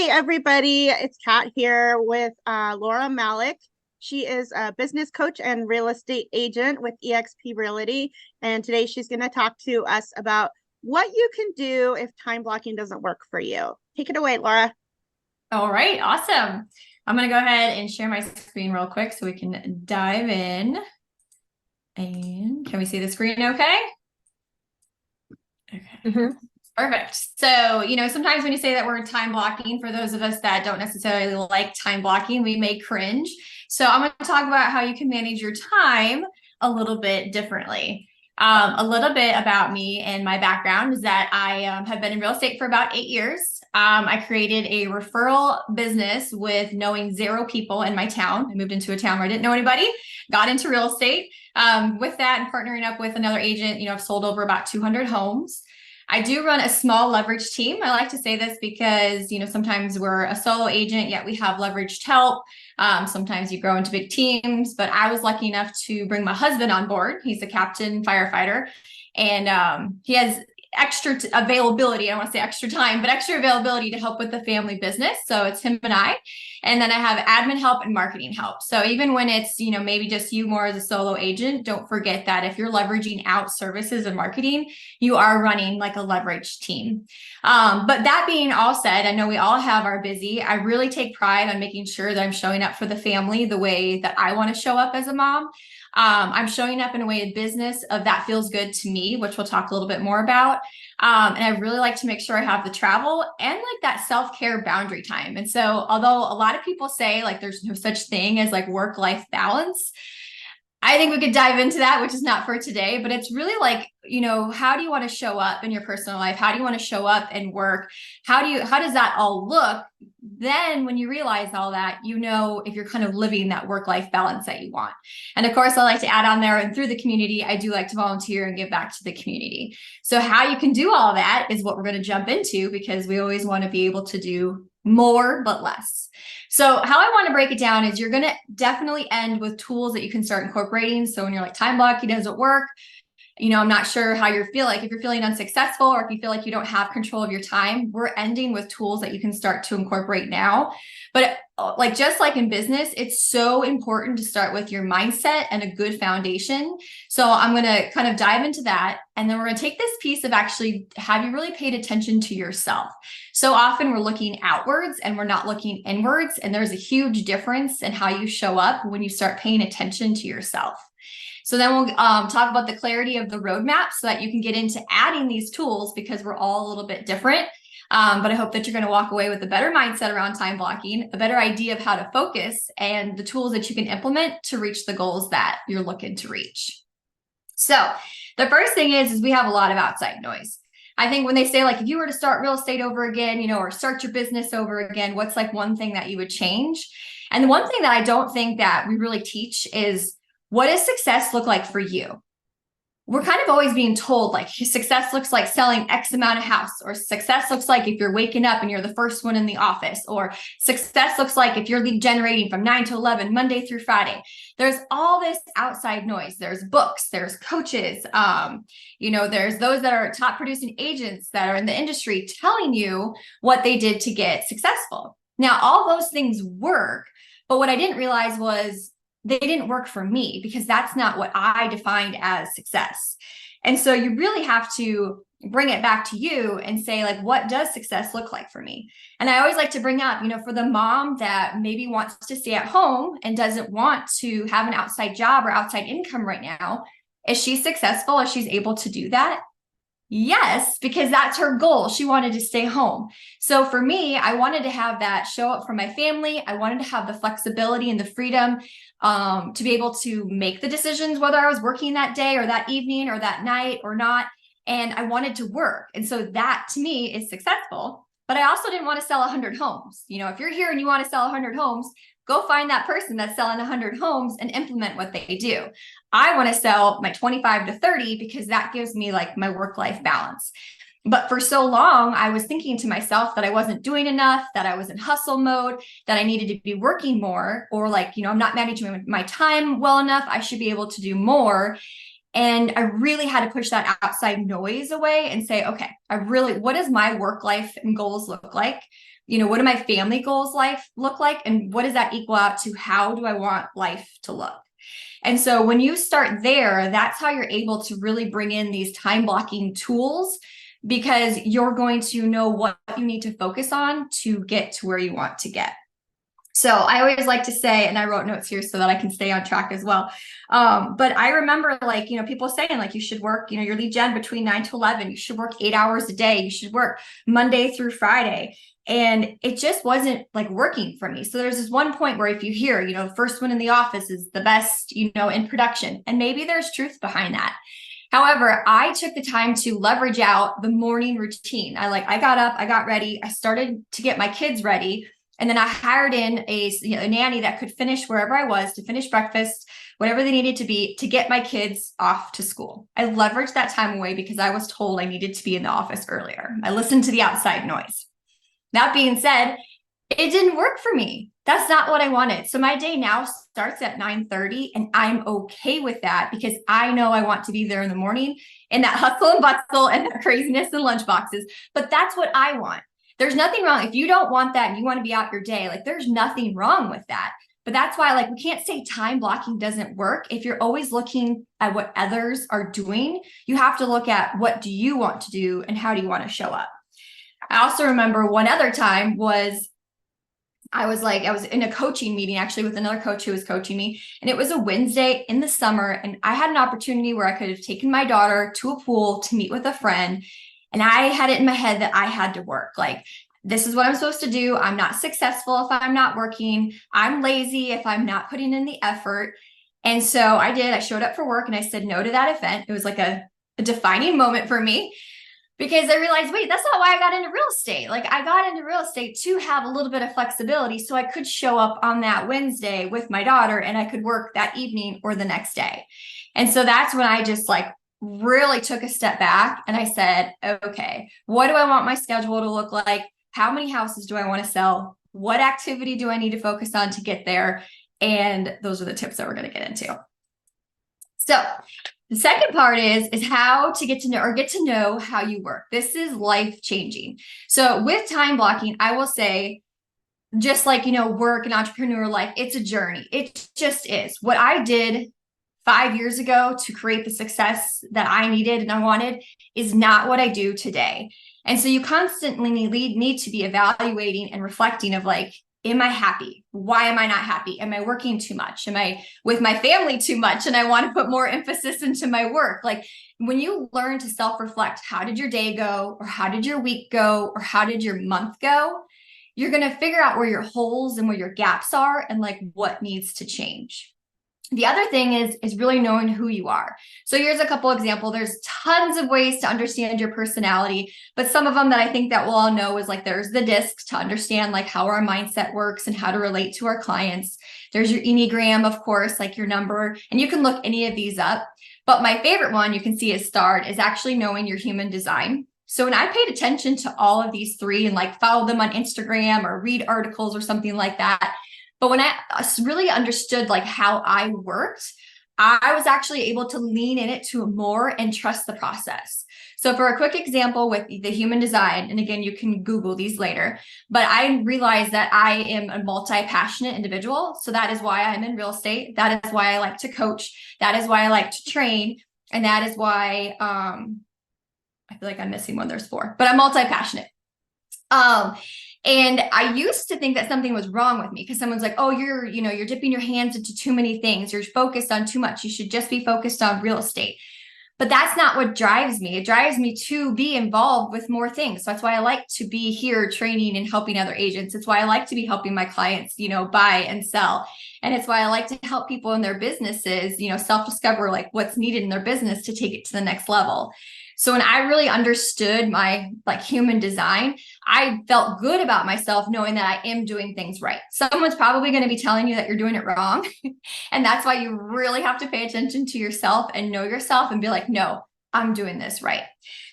everybody. It's Kat here with Laura Malec. She is a business coach and real estate agent with eXp Realty. And today she's going to talk to us about what you can do if time blocking doesn't work for you. Take it away, Laura. All right, awesome. I'm going to go ahead and share my screen real quick so we can dive in. And can we see the screen okay? Okay. Perfect. So, sometimes when you say that word time blocking, for those of us that don't necessarily like time blocking, we may cringe. So I'm going to talk about how you can manage your time a little bit differently. A little bit about me and my background is that I have been in real estate for about 8 years. I created a referral business with knowing 0 people in my town. I moved into a town where I didn't know anybody, got into real estate. With that and partnering up with another agent, I've sold over about 200 homes. I do run a small leverage team. I like to say this because, sometimes we're a solo agent, yet we have leveraged help. Sometimes you grow into big teams, but I was lucky enough to bring my husband on board. He's a captain firefighter, and he has extra availability. I don't want to say extra time, but extra availability to help with the family business. So it's him and I. And then I have admin help and marketing help. So even when it's, maybe just you more as a solo agent, don't forget that if you're leveraging out services and marketing, you are running like a leverage team. But that being all said, I know we all have our busy. I really take pride on making sure that I'm showing up for the family the way that I want to show up as a mom. I'm showing up in a way in business of that feels good to me, which we'll talk a little bit more about. And I really like to make sure I have the travel and like that self-care boundary time. And so, although a lot of people say like there's no such thing as like work-life balance, I think we could dive into that, which is not for today, but it's really like, how do you want to show up in your personal life? How do you want to show up and work? How does that all look? Then when you realize all that, if you're kind of living that work-life balance that you want. And of course, I like to add on there and through the community, I do like to volunteer and give back to the community. So how you can do all that is what we're going to jump into because we always want to be able to do more, but less. So how I want to break it down is you're going to definitely end with tools that you can start incorporating. So when you're like time blocking doesn't work, I'm not sure how you feel like if you're feeling unsuccessful or if you feel like you don't have control of your time, we're ending with tools that you can start to incorporate now. But just like in business, it's so important to start with your mindset and a good foundation. So I'm going to kind of dive into that. And then we're going to take this piece of actually, have you really paid attention to yourself? So often we're looking outwards and we're not looking inwards. And there's a huge difference in how you show up when you start paying attention to yourself. So then we'll talk about the clarity of the roadmap so that you can get into adding these tools because we're all a little bit different. But I hope that you're going to walk away with a better mindset around time blocking, a better idea of how to focus, and the tools that you can implement to reach the goals that you're looking to reach. So the first thing is we have a lot of outside noise. I think when they say like, if you were to start real estate over again, or start your business over again, what's like one thing that you would change? And the one thing that I don't think that we really teach is, what does success look like for you? We're kind of always being told like success looks like selling X amount of house, or success looks like if you're waking up and you're the first one in the office, or success looks like if you're lead generating from 9 to 11, Monday through Friday. There's all this outside noise. There's books, there's coaches, there's those that are top producing agents that are in the industry telling you what they did to get successful. Now, all those things work, but what I didn't realize was they didn't work for me because that's not what I defined as success. And so you really have to bring it back to you and say, like, what does success look like for me? And I always like to bring up, for the mom that maybe wants to stay at home and doesn't want to have an outside job or outside income right now, is she successful if she's able to do that? Yes, because that's her goal. She wanted to stay home. So for me, I wanted to have that show up for my family. I wanted to have the flexibility and the freedom to be able to make the decisions, whether I was working that day or that evening or that night or not. And I wanted to work. And so that to me is successful. But I also didn't want to sell 100 homes. If you're here and you want to sell 100 homes, go find that person that's selling 100 homes and implement what they do. I want to sell my 25 to 30 because that gives me like my work-life balance. But for so long, I was thinking to myself that I wasn't doing enough, that I was in hustle mode, that I needed to be working more, or like, I'm not managing my time well enough. I should be able to do more. And I really had to push that outside noise away and say, okay, what does my work life and goals look like? What do my family goals look like? And what does that equal out to? How do I want life to look? And so when you start there, that's how you're able to really bring in these time blocking tools, because you're going to know what you need to focus on to get to where you want to get. So I always like to say, and I wrote notes here so that I can stay on track as well. But I remember people saying you should work, your lead gen between 9 to 11, you should work 8 hours a day. You should work Monday through Friday. And it just wasn't working for me. So there's this one point where if you hear, the first one in the office is the best, in production, and maybe there's truth behind that. However, I took the time to leverage out the morning routine. I got up, I got ready, I started to get my kids ready. And then I hired in a nanny that could finish wherever I was, to finish breakfast, whatever they needed to be, to get my kids off to school. I leveraged that time away because I was told I needed to be in the office earlier. I listened to the outside noise. That being said, it didn't work for me. That's not what I wanted. So my day now starts at 9:30, and I'm okay with that because I know I want to be there in the morning in that hustle and bustle and that craziness and lunch boxes. But that's what I want. There's nothing wrong. If you don't want that and you want to be out your day, there's nothing wrong with that. But that's why we can't say time blocking doesn't work. If you're always looking at what others are doing, you have to look at what do you want to do and how do you want to show up. I also remember one other time I was in a coaching meeting actually with another coach who was coaching me, and it was a Wednesday in the summer, and I had an opportunity where I could have taken my daughter to a pool to meet with a friend. And I had it in my head that I had to work. This is what I'm supposed to do. I'm not successful if I'm not working. I'm lazy if I'm not putting in the effort. And so I did. I showed up for work and I said no to that event. It was a defining moment for me, because I realized, wait, that's not why I got into real estate. I got into real estate to have a little bit of flexibility so I could show up on that Wednesday with my daughter and I could work that evening or the next day. And so that's when I just really took a step back and I said, okay, what do I want my schedule to look like? How many houses do I want to sell? What activity do I need to focus on to get there? And those are the tips that we're going to get into. So the second part is how to get to know how you work. This is life changing. So with time blocking, I will say, just work and entrepreneur life, it's a journey. It just is. What I did 5 years ago to create the success that I needed and I wanted is not what I do today. And so you constantly need to be evaluating and reflecting of am I happy? Why am I not happy? Am I working too much? Am I with my family too much? And I want to put more emphasis into my work. When you learn to self-reflect, how did your day go? Or how did your week go? Or how did your month go? You're going to figure out where your holes and where your gaps are and what needs to change. The other thing is really knowing who you are. So here's a couple examples. There's tons of ways to understand your personality, but some of them that I think that we'll all know is there's the discs to understand how our mindset works and how to relate to our clients. There's your Enneagram, of course, your number, and you can look any of these up. But my favorite one you can see is starred is actually knowing your human design. So when I paid attention to all of these three and follow them on Instagram or read articles or something like that, but when I really understood how I worked, I was actually able to lean in it to more and trust the process. So for a quick example with the human design, and again, you can Google these later, but I realized that I am a multi-passionate individual. So that is why I'm in real estate. That is why I like to coach. That is why I like to train. And that is why I feel like I'm missing one. There's 4, but I'm multi-passionate. And I used to think that something was wrong with me because someone's like, oh, you're dipping your hands into too many things. You're focused on too much. You should just be focused on real estate. But that's not what drives me. It drives me to be involved with more things. So that's why I like to be here training and helping other agents. It's why I like to be helping my clients, buy and sell. And it's why I like to help people in their businesses, self-discover what's needed in their business to take it to the next level. So when I really understood my human design, I felt good about myself knowing that I am doing things right. Someone's probably going to be telling you that you're doing it wrong. And that's why you really have to pay attention to yourself and know yourself and be no, I'm doing this right.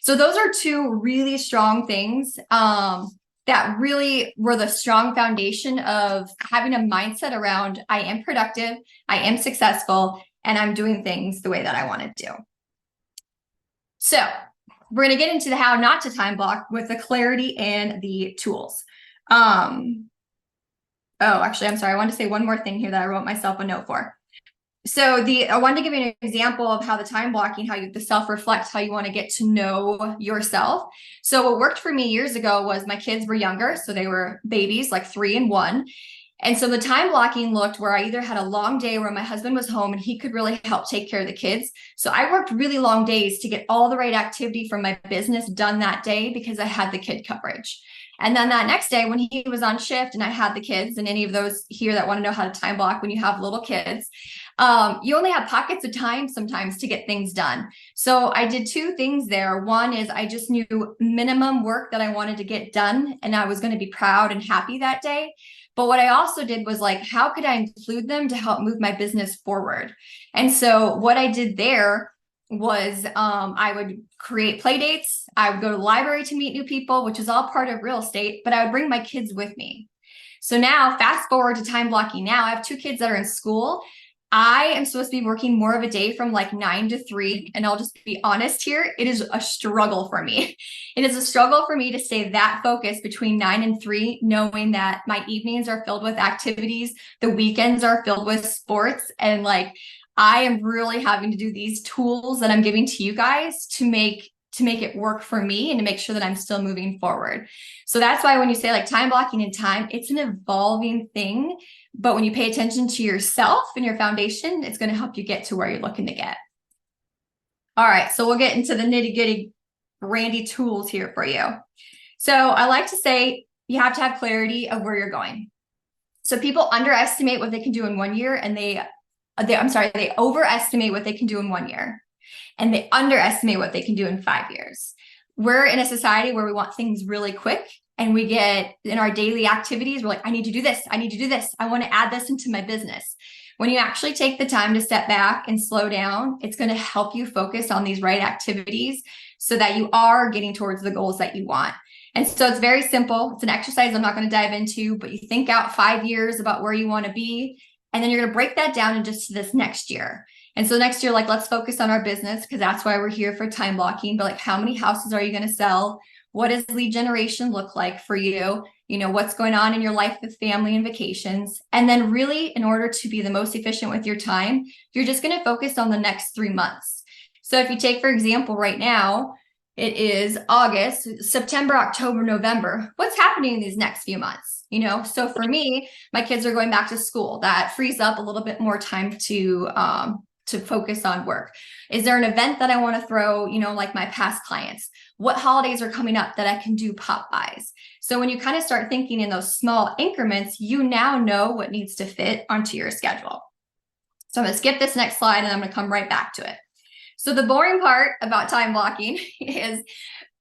So those are 2 really strong things that really were the strong foundation of having a mindset around I am productive, I am successful, and I'm doing things the way that I want to do. So we're going to get into the how not to time block with the clarity and the tools. Oh, actually, I'm sorry. I wanted to say one more thing here that I wrote myself a note for. So I wanted to give you an example of how the time blocking, how the self-reflect, how you want to get to know yourself. So what worked for me years ago was my kids were younger. So they were babies, like 3 and 1. And so the time blocking looked where I either had a long day where my husband was home and he could really help take care of the kids. So I worked really long days to get all the right activity from my business done that day because I had the kid coverage. And then that next day when he was on shift and I had the kids, and any of those here that want to know how to time block when you have little kids, you only have pockets of time sometimes to get things done. So I did 2 things there. One is I just knew minimum work that I wanted to get done, and I was going to be proud and happy that day. But what I also did was like, how could I include them to help move my business forward? And so what I did there was I would create play dates. I would go to the library to meet new people, which is all part of real estate, but I would bring my kids with me. So now fast forward to time blocking. Now I have 2 kids that are in school. I am supposed to be working more of a day from like 9 to 3. And I'll just be honest here. It is a struggle for me. It is a struggle for me to stay that focused between 9 and 3, knowing that my evenings are filled with activities. The weekends are filled with sports. And like, I am really having to do these tools that I'm giving to you guys to make it work for me and to make sure that I'm still moving forward. So that's why when you say like time blocking and time, it's an evolving thing. But when you pay attention to yourself and your foundation, it's going to help you get to where you're looking to get. All right. So we'll get into the nitty-gritty brandy tools here for you. So I like to say you have to have clarity of where you're going. So people underestimate what they can do in 1 year, and they overestimate what they can do in 1 year, and they underestimate what they can do in 5 years. We're in a society where we want things really quick, and we get in our daily activities, we're like, I need to do this. I need to do this. I want to add this into my business. When you actually take the time to step back and slow down, it's going to help you focus on these right activities so that you are getting towards the goals that you want. And so it's very simple. It's an exercise I'm not going to dive into, but you think out 5 years about where you want to be, and then you're going to break that down into just this next year. And so next year, like, let's focus on our business because that's why we're here for time blocking. But like, how many houses are you going to sell? What does lead generation look like for you? You know, what's going on in your life with family and vacations? And then really, in order to be the most efficient with your time, you're just going to focus on the next 3 months. So if you take, for example, right now, it is August, September, October, November. What's happening in these next few months? You know, so for me, my kids are going back to school. That frees up a little bit more time to focus on work. Is there an event that I want to throw, you know, like my past clients? What holidays are coming up that I can do pop buys? So when you kind of start thinking in those small increments, you now know what needs to fit onto your schedule. So I'm going to skip this next slide and I'm going to come right back to it. So the boring part about time blocking is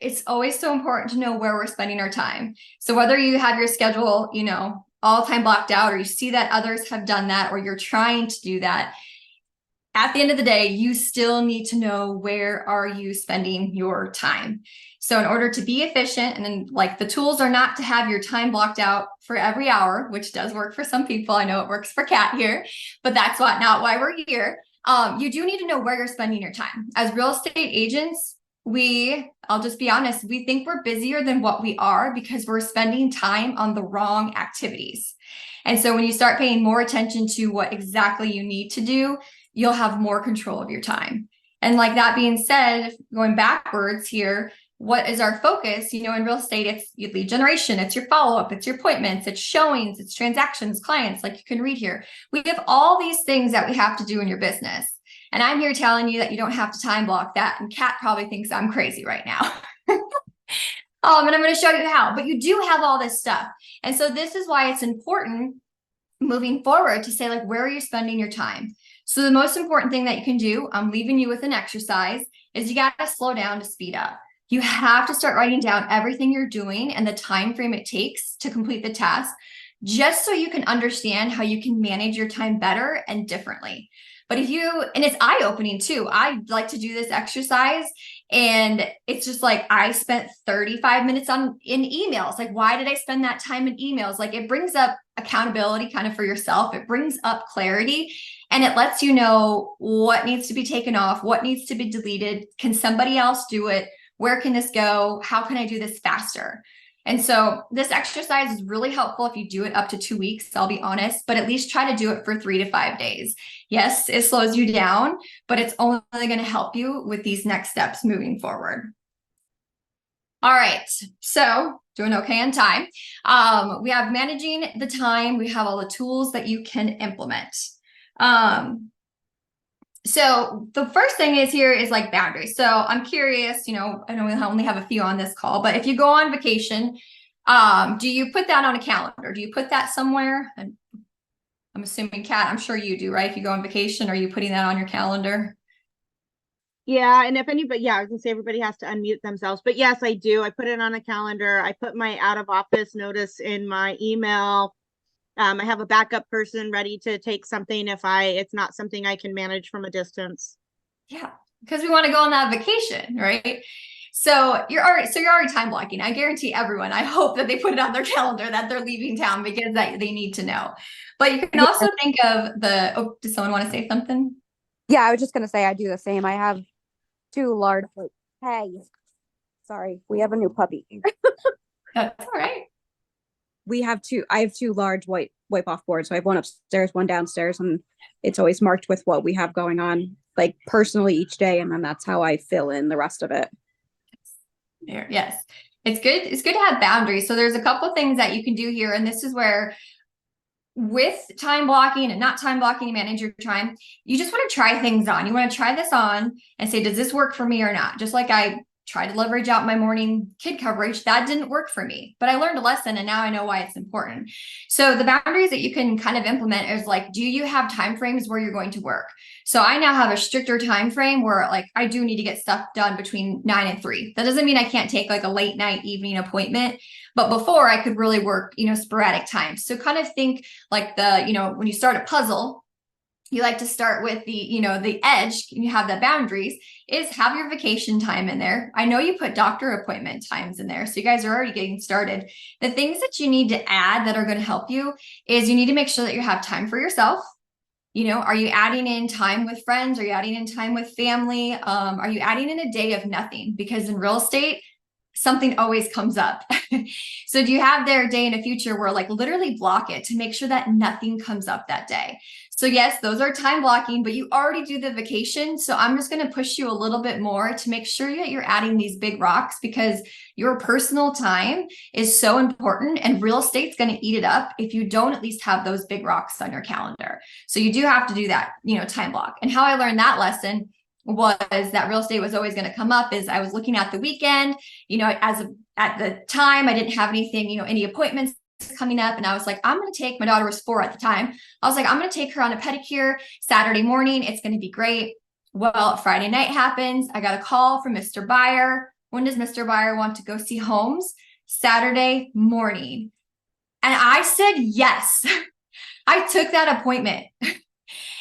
it's always so important to know where we're spending our time. So whether you have your schedule, you know, all time blocked out, or you see that others have done that, or you're trying to do that, at the end of the day, you still need to know where are you spending your time. So in order to be efficient, and then like the tools are not to have your time blocked out for every hour, which does work for some people. I know it works for Kat here, but that's not why we're here. You do need to know where you're spending your time. As real estate agents, I'll just be honest, we think we're busier than what we are because we're spending time on the wrong activities. And so when you start paying more attention to what exactly you need to do, you'll have more control of your time. And like that being said, going backwards here, what is our focus? You know, in real estate, it's your lead generation, it's your follow-up, it's your appointments, it's showings, it's transactions, clients, like you can read here. We have all these things that we have to do in your business. And I'm here telling you that you don't have to time block that. And Kat probably thinks I'm crazy right now. And I'm going to show you how, but you do have all this stuff. And so this is why it's important moving forward to say, like, where are you spending your time? So the most important thing that you can do, I'm leaving you with an exercise, is you got to slow down to speed up. You have to start writing down everything you're doing and the time frame it takes to complete the task, just so you can understand how you can manage your time better and differently. But and it's eye-opening too. I like to do this exercise, and it's just like, I spent 35 minutes in emails. Like, why did I spend that time in emails? Like, it brings up accountability kind of for yourself. It brings up clarity. And it lets you know what needs to be taken off, what needs to be deleted. Can somebody else do it? Where can this go? How can I do this faster? And so this exercise is really helpful if you do it up to 2 weeks, I'll be honest, but at least try to do it for 3 to 5 days. Yes, it slows you down, but it's only going to help you with these next steps moving forward. All right, so doing okay on time. We have managing the time. We have all the tools that you can implement. So the first thing is here is like boundaries. So I'm curious, I know we only have a few on this call, but if you go on vacation, do you put that on a calendar? Do you put that somewhere? And I'm assuming, Kat, I'm sure you do, right? If you go on vacation, are you putting that on your calendar? Yeah, and if anybody, yeah, I was gonna say everybody has to unmute themselves, but yes, I do. I put it on a calendar. I put my out of office notice in my email. I have a backup person ready to take something if it's not something I can manage from a distance. Yeah, because we want to go on that vacation, right? So you're already time blocking. I guarantee everyone, I hope that they put it on their calendar that they're leaving town because they need to know. But you can also think of does someone want to say something? Yeah, I was just gonna say I do the same. I have two large. Hey, sorry, we have a new puppy. That's all right. I have two large wipe off boards. So I have one upstairs, one downstairs, and it's always marked with what we have going on, like personally each day, and then that's how I fill in the rest of it. Yes, it's good. It's good to have boundaries. So there's a couple things that you can do here, and this is where, with time blocking and not time blocking, manage your time. You just want to try things on. You want to try this on and say, does this work for me or not? Just like I tried to leverage out my morning kid coverage, that didn't work for me, but I learned a lesson and now I know why it's important. So the boundaries that you can kind of implement is like, do you have time frames where you're going to work? So I now have a stricter time frame where like I do need to get stuff done between 9 and 3. That doesn't mean I can't take like a late night evening appointment, but before I could really work, sporadic times. So kind of think like when you start a puzzle, you like to start with the edge, and you have the boundaries, is have your vacation time in there. I know you put doctor appointment times in there, so you guys are already getting started. The things that you need to add that are going to help you is you need to make sure that you have time for yourself. Are you adding in time with friends? Are you adding in time with family? Are you adding in a day of nothing? Because in real estate, something always comes up. So do you have their day in the future where like literally block it to make sure that nothing comes up that day? So yes, those are time blocking, but you already do the vacation. So I'm just going to push you a little bit more to make sure that you're adding these big rocks, because your personal time is so important and real estate's going to eat it up if you don't at least have those big rocks on your calendar. So you do have to do that, time block. And how I learned that lesson was that real estate was always going to come up is I was looking at the weekend, at the time I didn't have anything, any appointments coming up. And I was like, I'm going to take, my daughter was 4 at the time. I was like, I'm going to take her on a pedicure Saturday morning. It's going to be great. Well, Friday night happens. I got a call from Mr. Buyer. When does Mr. Buyer want to go see homes? Saturday morning. And I said, yes, I took that appointment.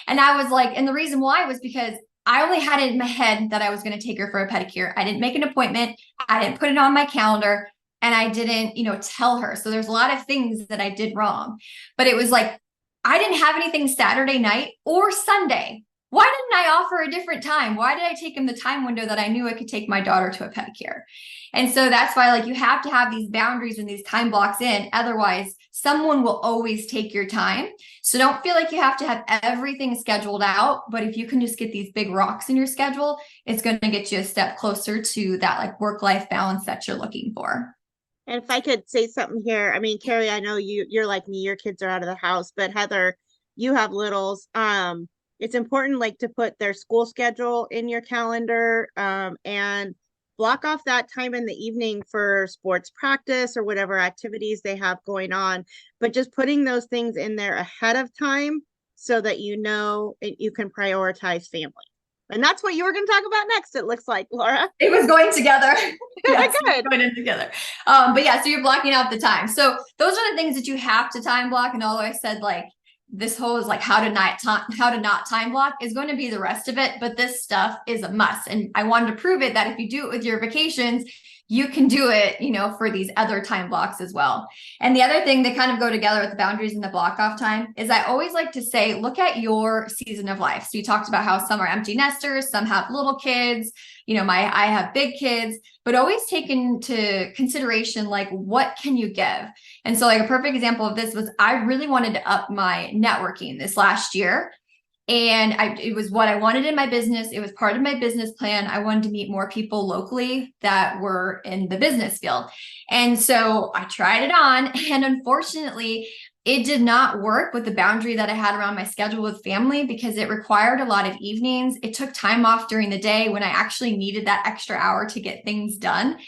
And I was like, and the reason why was because I only had it in my head that I was going to take her for a pedicure. I didn't make an appointment. I didn't put it on my calendar, and I didn't, tell her. So there's a lot of things that I did wrong, but it was like, I didn't have anything Saturday night or Sunday. Why didn't I offer a different time? Why did I take him the time window that I knew I could take my daughter to a pedicure? And so that's why you have to have these boundaries and these time blocks in. Otherwise, someone will always take your time. So don't feel like you have to have everything scheduled out. But if you can just get these big rocks in your schedule, it's going to get you a step closer to that work-life balance that you're looking for. And if I could say something here, I mean, Carrie, I know you're like me, your kids are out of the house, but Heather, you have littles. It's important to put their school schedule in your calendar, and block off that time in the evening for sports practice or whatever activities they have going on, but just putting those things in there ahead of time so that you can prioritize family. And that's what you were going to talk about next, it looks like, Laura. It was going together. Yes, good. Going in together. But yeah, so you're blocking out the time. So those are the things that you have to time block. And although I said this whole is how to not time block is going to be the rest of it, but this stuff is a must. And I wanted to prove it that if you do it with your vacations, you can do it, for these other time blocks as well. And the other thing that kind of go together with the boundaries and the block off time is I always like to say, look at your season of life. So you talked about how some are empty nesters, some have little kids, I have big kids, but always take into consideration, like, what can you give? And so like a perfect example of this was I really wanted to up my networking this last year. And it was what I wanted in my business. It was part of my business plan. I wanted to meet more people locally that were in the business field. And so I tried it on, and unfortunately, it did not work with the boundary that I had around my schedule with family because it required a lot of evenings. It took time off during the day when I actually needed that extra hour to get things done.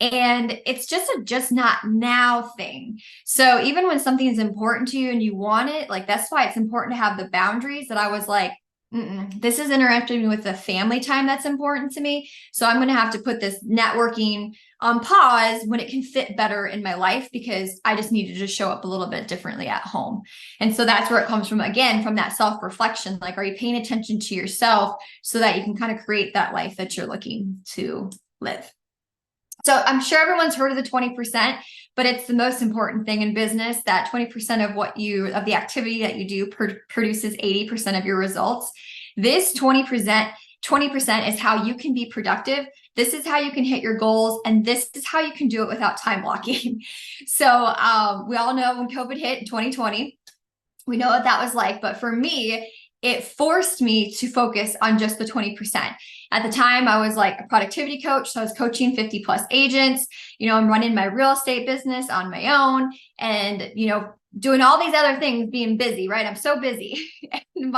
And it's just not now thing. So even when something is important to you and you want it, like, that's why it's important to have the boundaries that I was like, this is interacting with the family time that's important to me. So I'm going to have to put this networking on pause when it can fit better in my life, because I just needed to show up a little bit differently at home. And so that's where it comes from, again, from that self-reflection. Like, are you paying attention to yourself so that you can kind of create that life that you're looking to live? So I'm sure everyone's heard of the 20%, but it's the most important thing in business, that 20% of the activity that you do produces 80% of your results. This 20% is how you can be productive. This is how you can hit your goals. And this is how you can do it without time blocking. So we all know when COVID hit in 2020, we know what that was like. But for me, it forced me to focus on just the 20%. At the time, I was like a productivity coach. So I was coaching 50 plus agents. I'm running my real estate business on my own and, doing all these other things, being busy, right? I'm so busy. And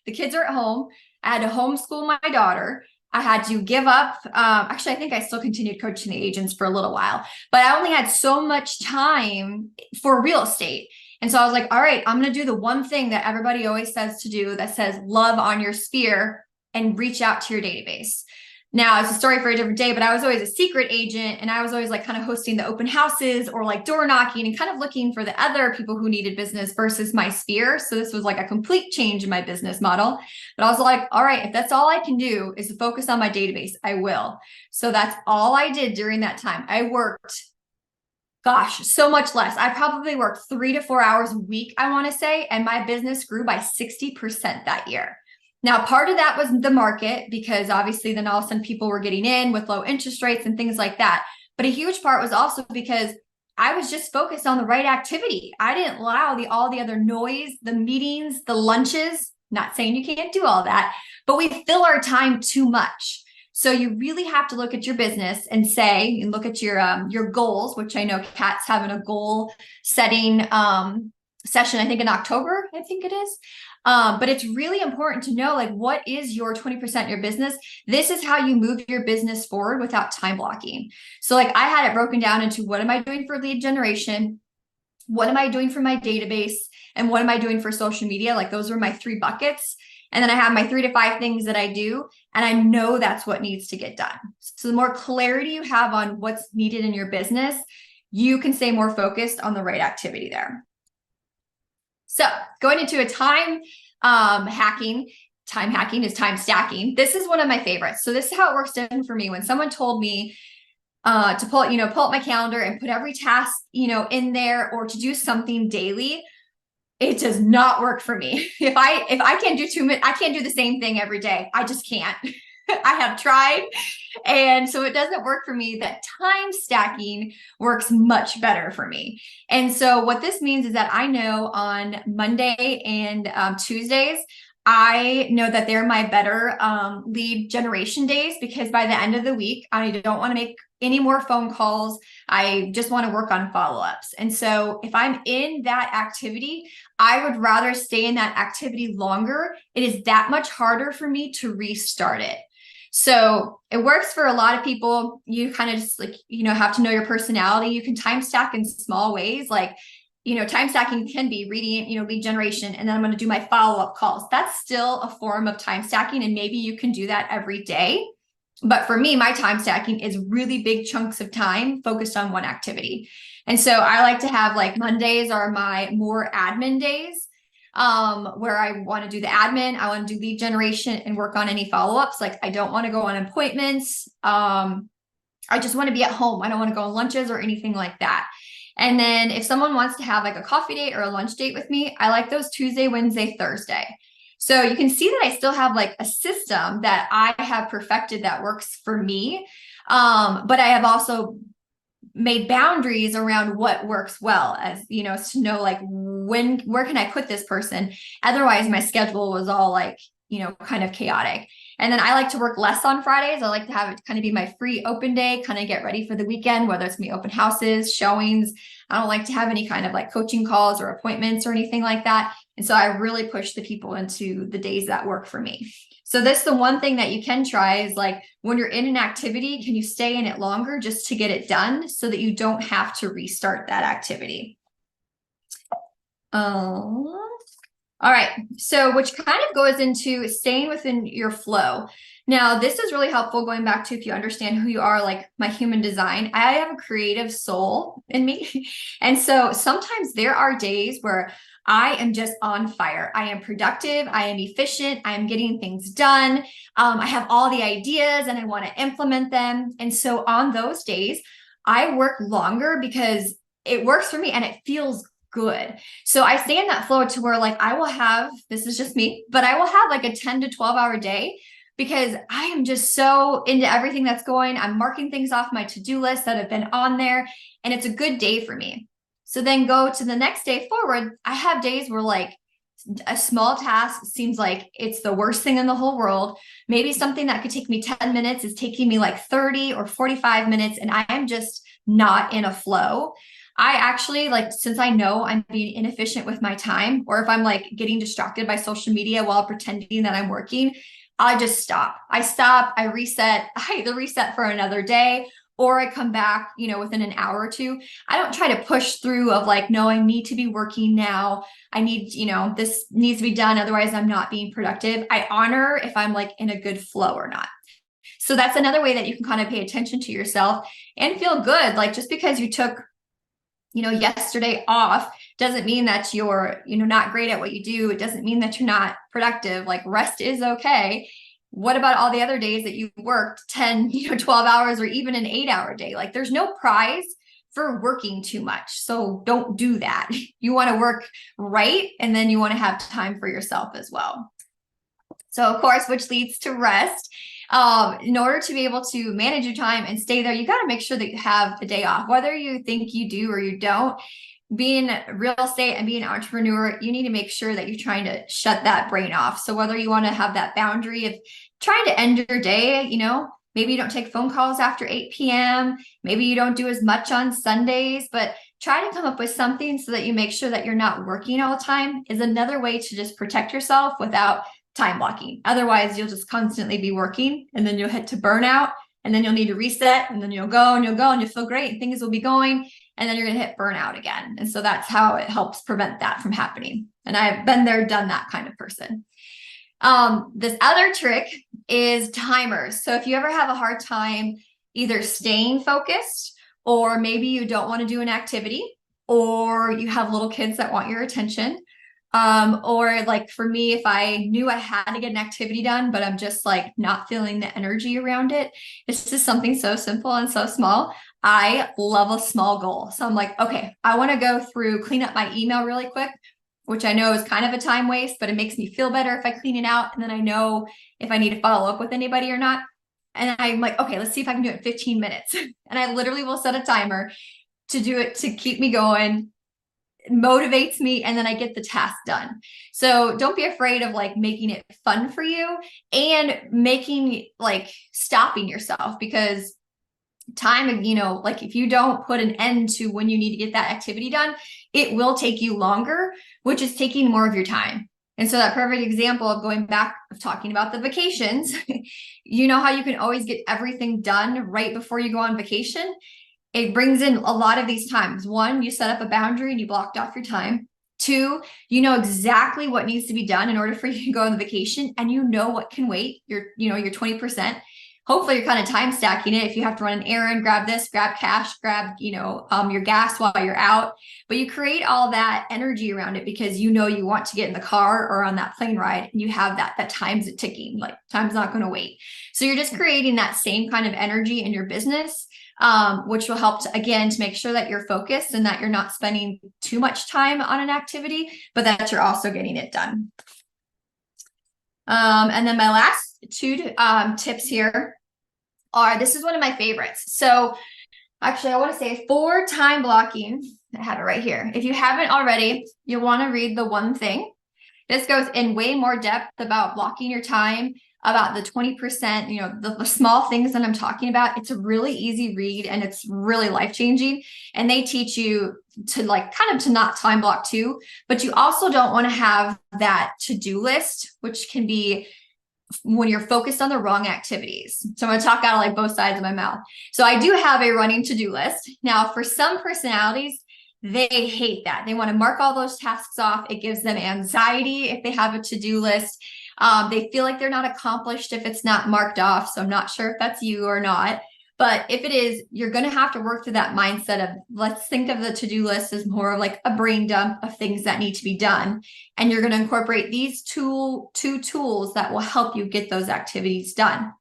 the kids are at home. I had to homeschool my daughter. I had to give up. Actually, I think I still continued coaching the agents for a little while, but I only had so much time for real estate. And so I was like, all right, I'm going to do the one thing that everybody always says to do, that says love on your sphere and reach out to your database. Now, it's a story for a different day, but I was always a secret agent, and I was always like kind of hosting the open houses or like door knocking and kind of looking for the other people who needed business versus my sphere. So this was like a complete change in my business model. But I was like, all right, if that's all I can do is to focus on my database, I will. So that's all I did during that time. I worked, so much less. I probably worked 3 to 4 hours a week, I want to say, and my business grew by 60% that year. Now, part of that was the market, because obviously then all of a sudden people were getting in with low interest rates and things like that. But a huge part was also because I was just focused on the right activity. I didn't allow all the other noise, the meetings, the lunches. Not saying you can't do all that, but we fill our time too much. So you really have to look at your business and look at your goals, which I know Kat's having a goal setting session, I think in October, I think it is. But it's really important to know, like, what is your 20% your business? This is how you move your business forward without time blocking. So like, I had it broken down into, what am I doing for lead generation? What am I doing for my database? And what am I doing for social media? Like, those were my 3 buckets. And then I have my 3 to 5 things that I do, and I know that's what needs to get done. So the more clarity you have on what's needed in your business, you can stay more focused on the right activity there. So going into a time hacking is time stacking. This is one of my favorites. So this is how it works for me. When someone told me to pull up my calendar and put every task, in there, or to do something daily, it does not work for me. If I can't do 2 minutes, I can't do the same thing every day. I just can't. I have tried. And so it doesn't work for me. That time stacking works much better for me. And so what this means is that I know on Monday and Tuesdays, I know that they're my better lead generation days, because by the end of the week, I don't want to make any more phone calls. I just want to work on follow-ups. And so if I'm in that activity, I would rather stay in that activity longer. It is that much harder for me to restart it. So it works for a lot of people. You kind of just have to know your personality. You can time stack in small ways. Like, time stacking can be reading, lead generation, and then I'm going to do my follow-up calls. That's still a form of time stacking. And maybe you can do that every day. But for me, my time stacking is really big chunks of time focused on one activity. And so I like to have, like, Mondays are my more admin days, where I want to do the admin. I want to do lead generation and work on any follow-ups. Like, I don't want to go on appointments. I just want to be at home. I don't want to go on lunches or anything like that. And then if someone wants to have like a coffee date or a lunch date with me, I like those Tuesday, Wednesday, Thursday. So you can see that I still have like a system that I have perfected that works for me. But I have also made boundaries around what works well, as you know, to know like where can I put this person? Otherwise my schedule was all like, kind of chaotic. And then I like to work less on Fridays. I like to have it kind of be my free open day, kind of get ready for the weekend, whether it's me open houses, showings. I don't like to have any kind of like coaching calls or appointments or anything like that. And so I really push the people into the days that work for me. So this, the one thing that you can try is like when you're in an activity, can you stay in it longer just to get it done so that you don't have to restart that activity? All right. So which kind of goes into staying within your flow. Now, this is really helpful going back to if you understand who you are, like my human design. I have a creative soul in me. And so sometimes there are days where I am just on fire. I am productive. I am efficient. I am getting things done. I have all the ideas and I want to implement them. And so on those days, I work longer because it works for me and it feels good. So I stay in that flow to where like I will have, this is just me, but I will have like a 10 to 12 hour day because I am just so into everything that's going. I'm marking things off my to-do list that have been on there and it's a good day for me. So then go to the next day forward. I have days where like a small task seems like it's the worst thing in the whole world. Maybe something that could take me 10 minutes is taking me like 30 or 45 minutes and I am just not in a flow. I actually like, since I know I'm being inefficient with my time, or if I'm like getting distracted by social media while pretending that I'm working, I just stop. I reset. I either reset for another day or I come back, within an hour or two. I don't try to push through of like, no, I need to be working now. I need, this needs to be done. Otherwise I'm not being productive. I honor if I'm like in a good flow or not. So that's another way that you can kind of pay attention to yourself and feel good. Like just because you took yesterday off doesn't mean that you're, not great at what you do. It doesn't mean that you're not productive. Like rest is okay. What about all the other days that you worked 10, 12 hours or even an 8-hour day? Like there's no prize for working too much. So don't do that. You want to work right. And then you want to have time for yourself as well. So of course, which leads to rest. In order to be able to manage your time and stay there, you got to make sure that you have a day off, whether you think you do or you don't. Being real estate and being an entrepreneur, you need to make sure that you're trying to shut that brain off. So whether you want to have that boundary of trying to end your day, maybe you don't take phone calls after 8 p.m. Maybe you don't do as much on Sundays, but try to come up with something so that you make sure that you're not working all the time is another way to just protect yourself without time blocking. Otherwise, you'll just constantly be working and then you'll hit to burnout and then you'll need to reset and then you'll go and you'll feel great and things will be going and then you're going to hit burnout again. And so that's how it helps prevent that from happening. And I've been there, done that kind of person. This other trick is timers. So if you ever have a hard time either staying focused or maybe you don't want to do an activity or you have little kids that want your attention, or like for me, if I knew I had to get an activity done, but I'm just like not feeling the energy around it, it's just something so simple and so small. I love a small goal. So I'm like, okay, I want to go through, clean up my email really quick, which I know is kind of a time waste, but it makes me feel better if I clean it out. And then I know if I need to follow up with anybody or not. And I'm like, okay, let's see if I can do it in 15 minutes. And I literally will set a timer to do it, to keep me going. It motivates me, and then I get the task done. So don't be afraid of like making it fun for you and making like stopping yourself, because time, like if you don't put an end to when you need to get that activity done, it will take you longer, which is taking more of your time. And so that perfect example of going back of talking about the vacations, how you can always get everything done right before you go on vacation. It brings in a lot of these times. One, you set up a boundary and you blocked off your time. Two, you know exactly what needs to be done in order for you to go on the vacation, and you know what can wait, your 20%. hopefully you're kind of time stacking it. If you have to run an errand, grab this, grab cash, grab, your gas while you're out, but you create all that energy around it because you want to get in the car or on that plane ride, and you have that time's ticking, like time's not going to wait. So you're just creating that same kind of energy in your business, which will help to make sure that you're focused and that you're not spending too much time on an activity, but that you're also getting it done. And then my last two tips here this is one of my favorites. So actually I want to say for time blocking, I have it right here. If you haven't already, you'll want to read The One Thing. This goes in way more depth about blocking your time, about the 20%, the small things that I'm talking about. It's a really easy read and it's really life-changing. And they teach you to to not time block too, but you also don't want to have that to-do list, which can be when you're focused on the wrong activities. So I'm going to talk out of both sides of my mouth. So I do have a running to-do list. Now, for some personalities, they hate that. They want to mark all those tasks off. It gives them anxiety if they have a to-do list. They feel like they're not accomplished if it's not marked off. So I'm not sure if that's you or not. But if it is, you're going to have to work through that mindset of, let's think of the to-do list as more of a brain dump of things that need to be done. And you're going to incorporate these two tools that will help you get those activities done.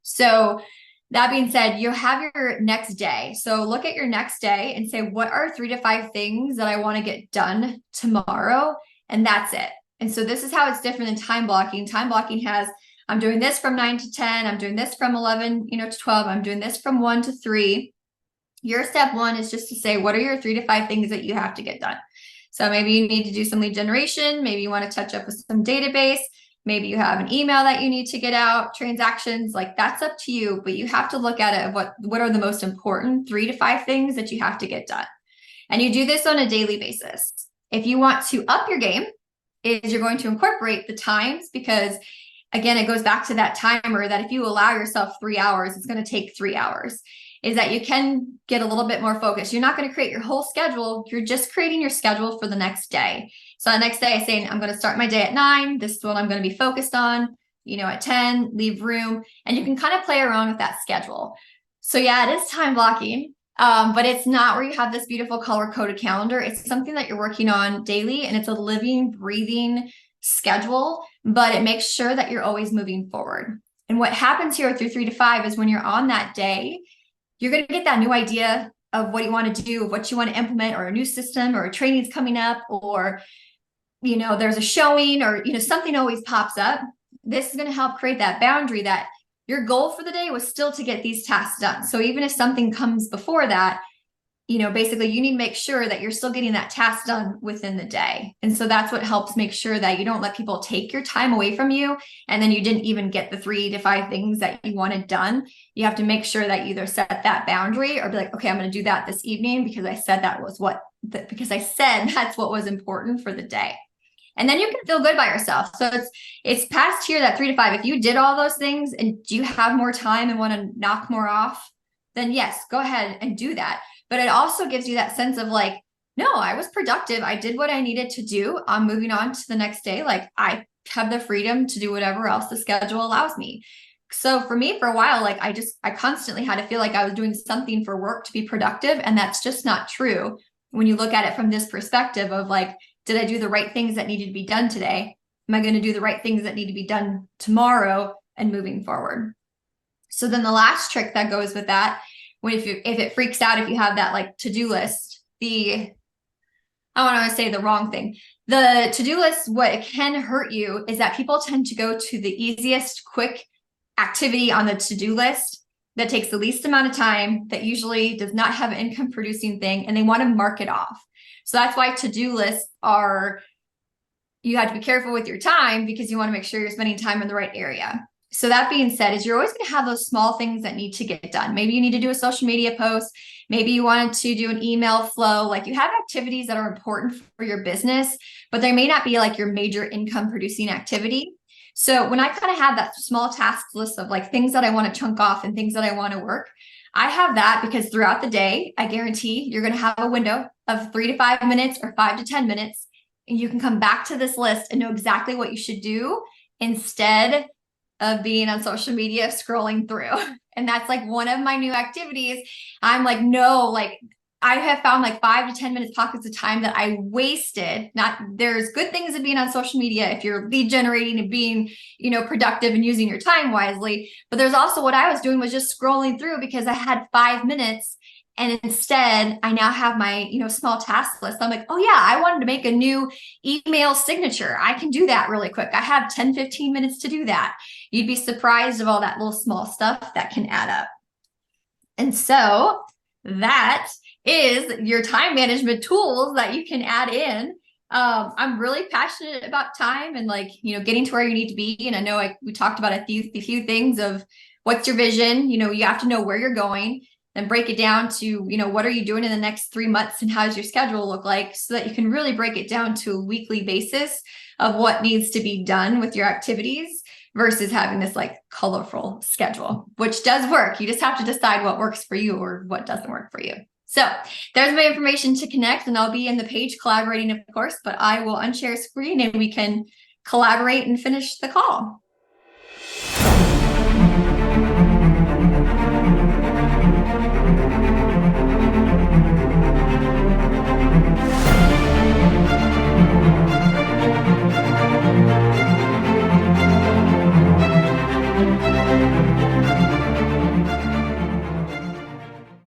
So that being said, you have your next day. So look at your next day and say, what are 3 to 5 things that I want to get done tomorrow? And that's it. And so this is how it's different than time blocking. Time blocking has, I'm doing this from 9 to 10. I'm doing this from 11, to 12. I'm doing this from 1 to 3. Your step one is just to say, what are your 3 to 5 things that you have to get done? So maybe you need to do some lead generation. Maybe you want to touch up with some database. Maybe you have an email that you need to get out, transactions, that's up to you. But you have to look at it. What are the most important 3 to 5 things that you have to get done? And you do this on a daily basis. If you want to up your game, you're going to incorporate the times, because again, it goes back to that timer that if you allow yourself 3 hours, it's going to take 3 hours, is that you can get a little bit more focused. You're not going to create your whole schedule. You're just creating your schedule for the next day. So the next day I say, I'm going to start my day at 9. This is what I'm going to be focused on, at 10, leave room, and you can kind of play around with that schedule. So yeah, it is time blocking. But it's not where you have this beautiful color-coded calendar. It's something that you're working on daily, and it's a living, breathing schedule, but it makes sure that you're always moving forward. And what happens here through 3 to 5 is when you're on that day, you're going to get that new idea of what you want to do, of what you want to implement, or a new system, or a training's coming up, or, there's a showing, or, something always pops up. This is going to help create that boundary that your goal for the day was still to get these tasks done. So even if something comes before that, basically you need to make sure that you're still getting that task done within the day. And so that's what helps make sure that you don't let people take your time away from you, and then you didn't even get the 3 to 5 things that you wanted done. You have to make sure that you either set that boundary or be like, okay, I'm going to do that this evening because I said that's what was important for the day. And then you can feel good by yourself. So it's past here that 3 to 5. If you did all those things and you have more time and want to knock more off, then yes, go ahead and do that. But it also gives you that sense of no, I was productive. I did what I needed to do. I'm moving on to the next day. I have the freedom to do whatever else the schedule allows me. So for me, for a while, I constantly had to feel like I was doing something for work to be productive. And that's just not true when you look at it from this perspective of did I do the right things that needed to be done today? Am I going to do the right things that need to be done tomorrow and moving forward? So then the last trick that goes with that, if it freaks out, if you have that to-do list, I don't want to say the wrong thing. The to-do list, what it can hurt you is that people tend to go to the easiest, quick activity on the to-do list that takes the least amount of time, that usually does not have an income producing thing, and they want to mark it off. So that's why to-do lists you have to be careful with your time, because you want to make sure you're spending time in the right area. So that being said, is you're always going to have those small things that need to get done. Maybe you need to do a social media post. Maybe you wanted to do an email flow. You have activities that are important for your business, but they may not be your major income producing activity. So when I kind of have that small tasks list of things that I want to chunk off and things that I want to work, I have that because throughout the day, I guarantee you're going to have a window of 3 to 5 minutes or 5 to 10 minutes. And you can come back to this list and know exactly what you should do instead of being on social media, scrolling through. And that's like one of my new activities. I'm like, no, like I have found like 5 to 10 minutes pockets of time that I wasted. Not there's good things of being on social media if you're lead generating and being, productive and using your time wisely. But there's also what I was doing was just scrolling through because I had 5 minutes. And instead, I now have my, small task list. I'm like, oh yeah, I wanted to make a new email signature. I can do that really quick. I have 10, 15 minutes to do that. You'd be surprised of all that little small stuff that can add up. And so that is your time management tools that you can add in. I'm really passionate about time and getting to where you need to be. And I know we talked about a few things of what's your vision. You have to know where you're going. And break it down to, what are you doing in the next 3 months and how does your schedule look like so that you can really break it down to a weekly basis of what needs to be done with your activities versus having this colorful schedule, which does work. You just have to decide what works for you or what doesn't work for you. So there's my information to connect, and I'll be in the page collaborating, of course, but I will unshare screen and we can collaborate and finish the call.